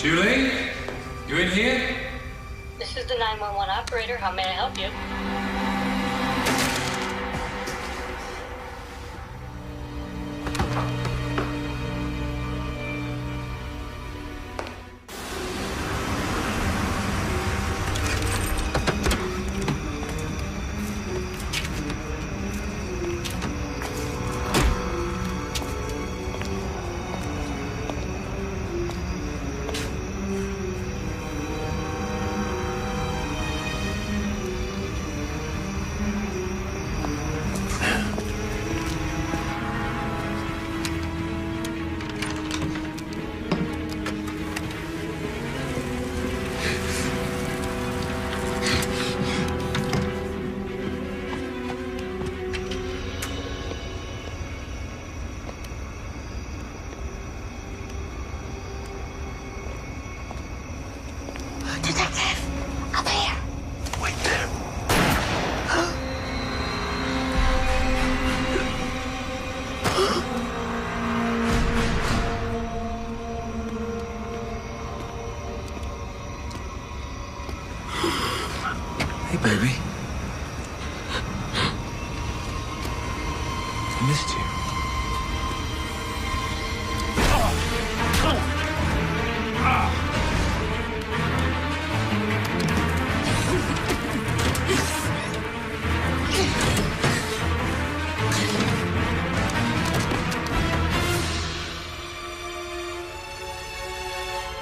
Julie? You in here? This is the 911 operator. How may I help you? Hey, baby. I missed you.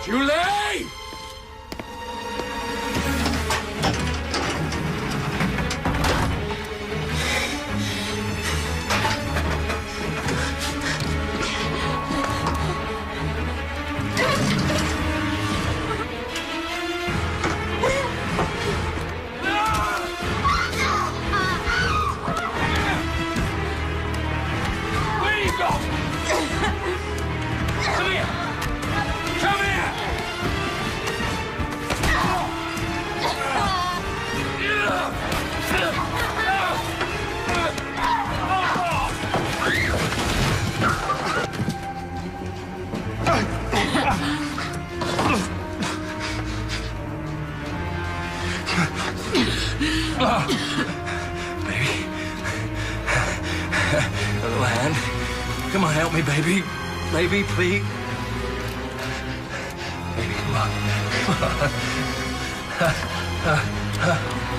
Julie! Baby. A little hand. Come on, help me, baby. Baby, please. Baby, come on.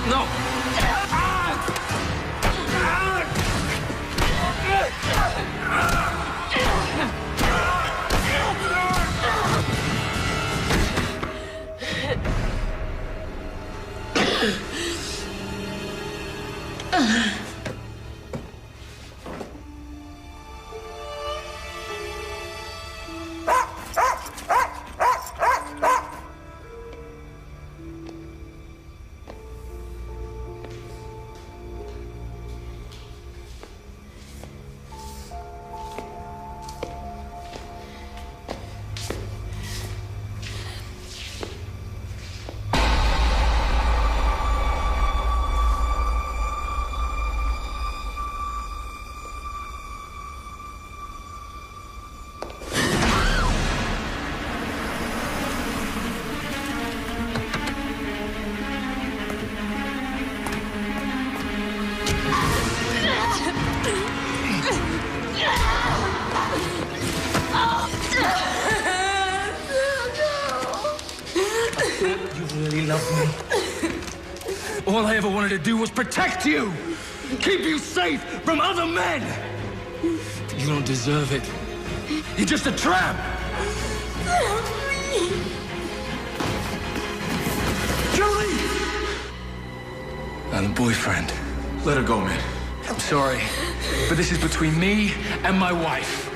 No! You really love me. All I ever wanted to do was protect you, keep you safe from other men. You don't deserve it. You're just a tramp. Julie! I'm the boyfriend. Let her go, man. I'm sorry, but this is between me and my wife.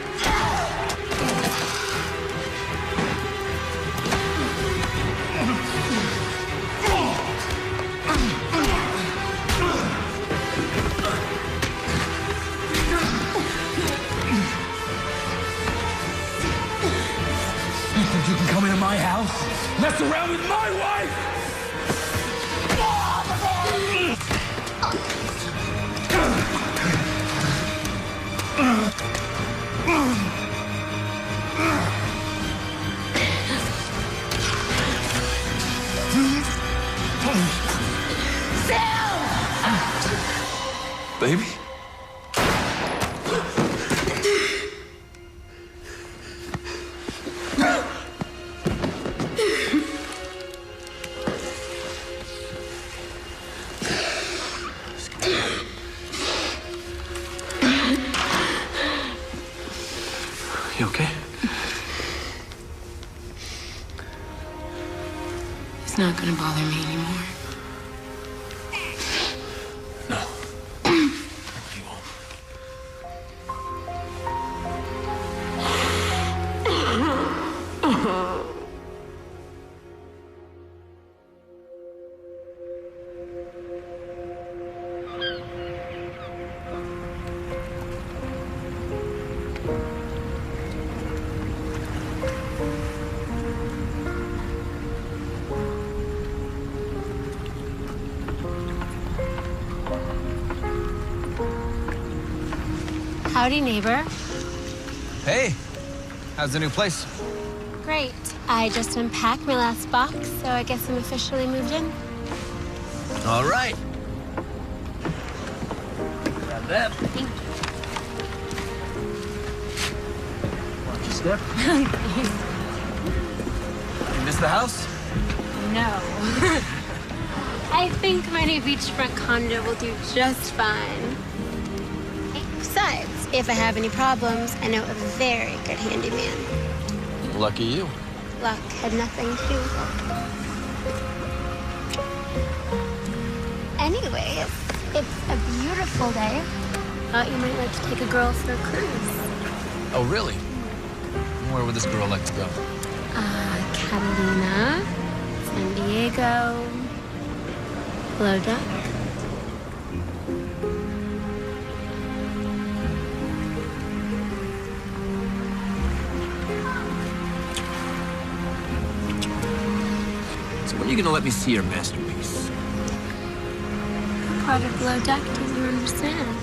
You think you can come into my house, mess around with my wife? Baby? You okay? It's not gonna bother me anymore. Howdy, neighbor. Hey, how's the new place? Great. I just unpacked my last box, so I guess I'm officially moved in. All right. Grab that. Thank Watch your step. You miss the house? you. No. I think my new beachfront condo will do just fine. Besides, if I have any problems, I know a very good handyman. Lucky you. Luck had nothing to do with it. Anyway, it's a beautiful day. Thought you might like to take a girl for a cruise. Oh, really? Where would this girl like to go? Catalina, San Diego, Below Deck. So when are you gonna let me see your masterpiece? What part of Below Deck don't you understand?